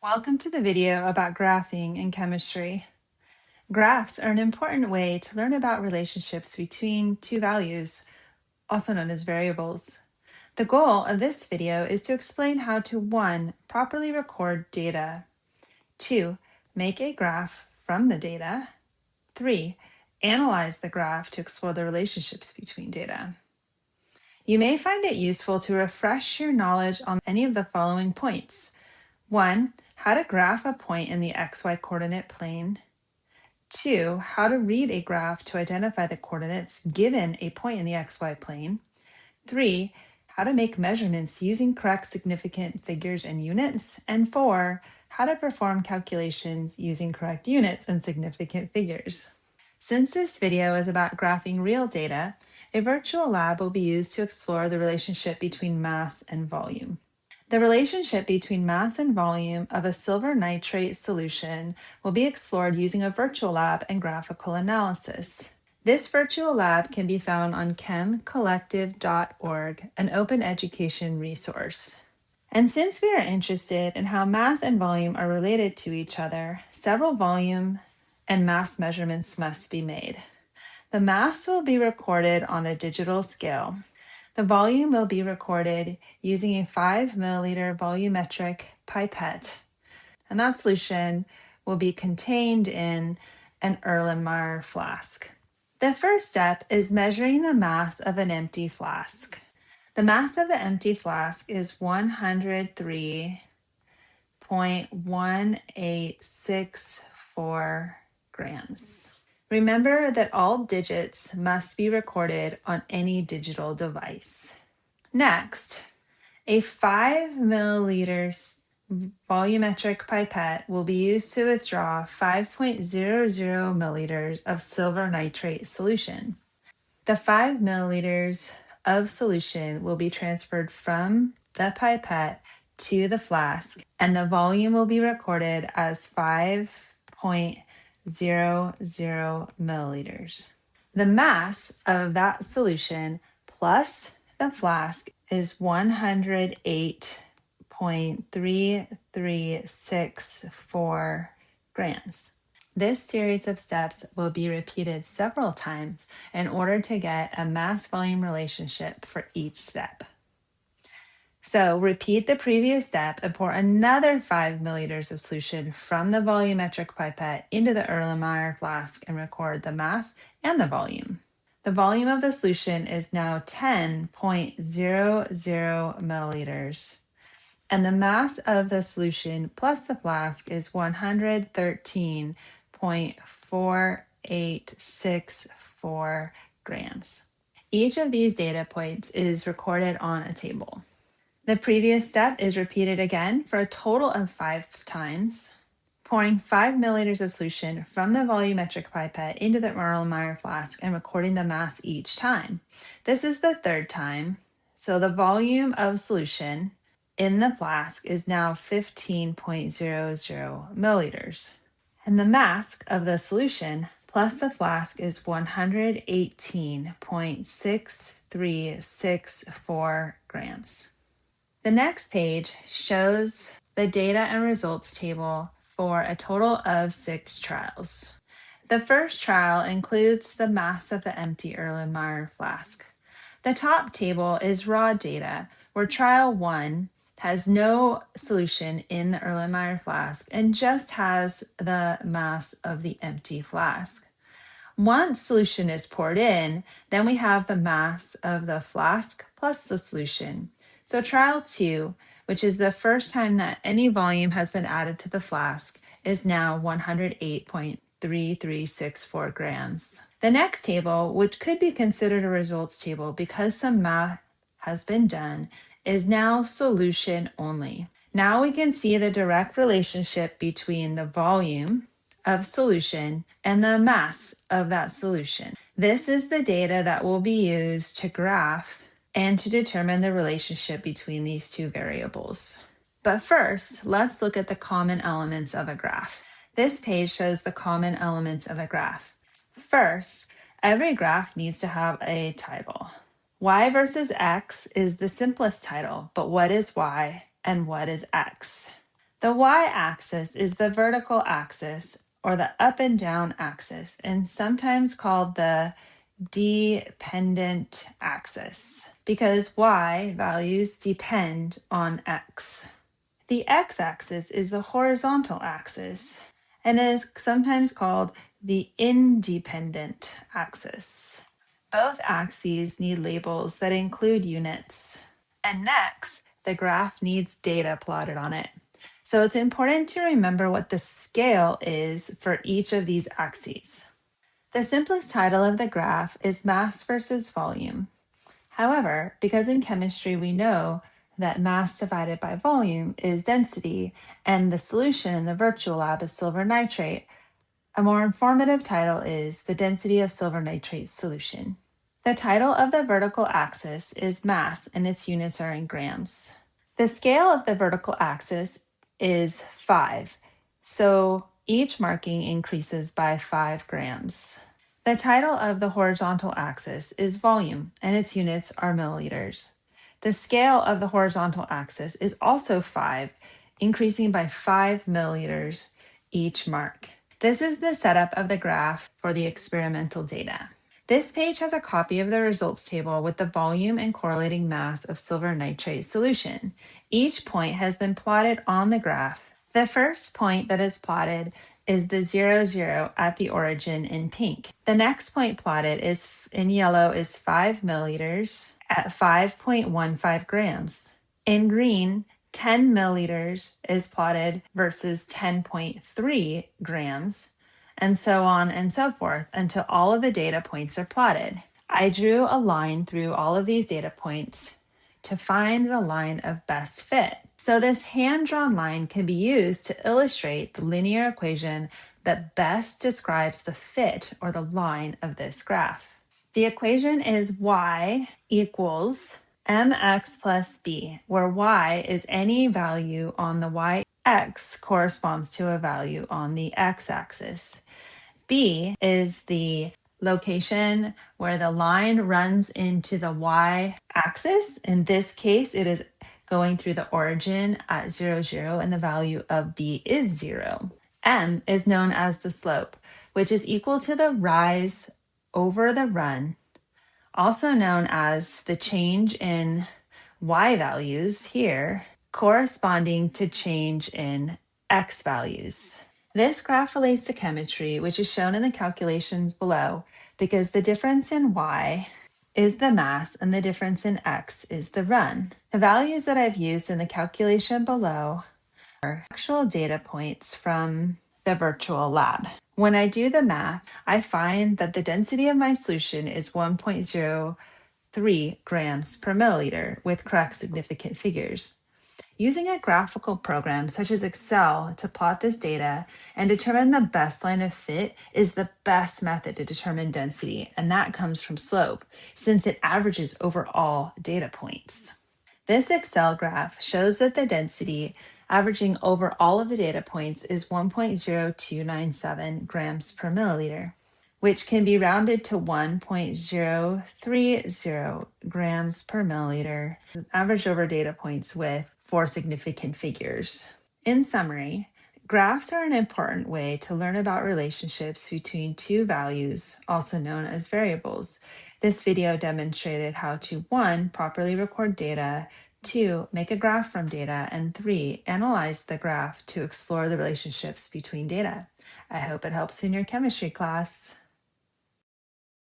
Welcome to the video about graphing in chemistry. Graphs are an important way to learn about relationships between two values, also known as variables. The goal of this video is to explain how to 1. Properly record data, 2. Make a graph from the data, 3. Analyze the graph to explore the relationships between data. You may find it useful to refresh your knowledge on any of the following points. 1. How to graph a point in the xy coordinate plane. 2. How to read a graph to identify the coordinates given a point in the xy plane. 3. How to make measurements using correct significant figures and units. And 4. How to perform calculations using correct units and significant figures. Since this video is about graphing real data, a virtual lab will be used to explore the relationship between mass and volume. The relationship between mass and volume of a silver nitrate solution will be explored using a virtual lab and graphical analysis. This virtual lab can be found on chemcollective.org, an open education resource. And since we are interested in how mass and volume are related to each other, several volume and mass measurements must be made. The mass will be recorded on a digital scale. The volume will be recorded using a 5 milliliter volumetric pipette, and that solution will be contained in an Erlenmeyer flask. The first step is measuring the mass of an empty flask. The mass of the empty flask is 103.1864 grams. Remember that all digits must be recorded on any digital device. Next, a 5 milliliters volumetric pipette will be used to withdraw 5.00 milliliters of silver nitrate solution. The 5 milliliters of solution will be transferred from the pipette to the flask, and the volume will be recorded as 5.00 milliliters. The mass of that solution plus the flask is 108.3364 grams. This series of steps will be repeated several times in order to get a mass-volume relationship for each step. So repeat the previous step and pour another 5 milliliters of solution from the volumetric pipette into the Erlenmeyer flask and record the mass and the volume. The volume of the solution is now 10.00 milliliters, and the mass of the solution plus the flask is 113.4864 grams. Each of these data points is recorded on a table. The previous step is repeated again for a total of 5 times, pouring 5 milliliters of solution from the volumetric pipette into the Erlenmeyer flask and recording the mass each time. This is the third time, so the volume of solution in the flask is now 15.00 milliliters. And the mass of the solution plus the flask is 118.6364 grams. The next page shows the data and results table for a total of 6 trials. The first trial includes the mass of the empty Erlenmeyer flask. The top table is raw data, where trial 1 has no solution in the Erlenmeyer flask and just has the mass of the empty flask. Once solution is poured in, then we have the mass of the flask plus the solution. So trial 2, which is the first time that any volume has been added to the flask, is now 108.3364 grams. The next table, which could be considered a results table because some math has been done, is now solution only. Now we can see the direct relationship between the volume of solution and the mass of that solution. This is the data that will be used to graph and to determine the relationship between these two variables. But first, let's look at the common elements of a graph. This page shows the common elements of a graph. First, every graph needs to have a title. Y versus X is the simplest title, but what is Y and what is X? The y-axis is the vertical axis or the up and down axis, and sometimes called the dependent axis because y values depend on x. The x-axis is the horizontal axis and is sometimes called the independent axis. Both axes need labels that include units. And next, the graph needs data plotted on it. So it's important to remember what the scale is for each of these axes. The simplest title of the graph is mass versus volume. However, because in chemistry we know that mass divided by volume is density and the solution in the virtual lab is silver nitrate, a more informative title is the density of silver nitrate solution. The title of the vertical axis is mass and its units are in grams. The scale of the vertical axis is 5, so each marking increases by 5 grams. The title of the horizontal axis is volume and its units are milliliters. The scale of the horizontal axis is also 5, increasing by 5 milliliters each mark. This is the setup of the graph for the experimental data. This page has a copy of the results table with the volume and correlating mass of silver nitrate solution. Each point has been plotted on the graph. The first point that is plotted is the 0, 0 at the origin in pink. The next point plotted is in yellow is 5 milliliters at 5.15 grams. In green, 10 milliliters is plotted versus 10.3 grams, and so on and so forth until all of the data points are plotted. I drew a line through all of these data points to find the line of best fit. So this hand-drawn line can be used to illustrate the linear equation that best describes the fit or the line of this graph. The equation is y equals mx plus b, where y is any value on the y-x corresponds to a value on the x-axis. B is the location where the line runs into the y-axis. In this case, it is going through the origin at 0, 0, and the value of b is 0. M is known as the slope, which is equal to the rise over the run, also known as the change in y values here, corresponding to change in x values. This graph relates to chemistry, which is shown in the calculations below, because the difference in y is the mass and the difference in x is the run. The values that I've used in the calculation below are actual data points from the virtual lab. When I do the math, I find that the density of my solution is 1.03 grams per milliliter with correct significant figures. Using a graphical program such as Excel to plot this data and determine the best line of fit is the best method to determine density, and that comes from slope, since it averages over all data points. This Excel graph shows that the density averaging over all of the data points is 1.0297 grams per milliliter, which can be rounded to 1.030 grams per milliliter, averaged over data points with 4 significant figures. In summary, graphs are an important way to learn about relationships between two values, also known as variables. This video demonstrated how to 1. Properly record data, 2. Make a graph from data, and 3. Analyze the graph to explore the relationships between data. I hope it helps in your chemistry class.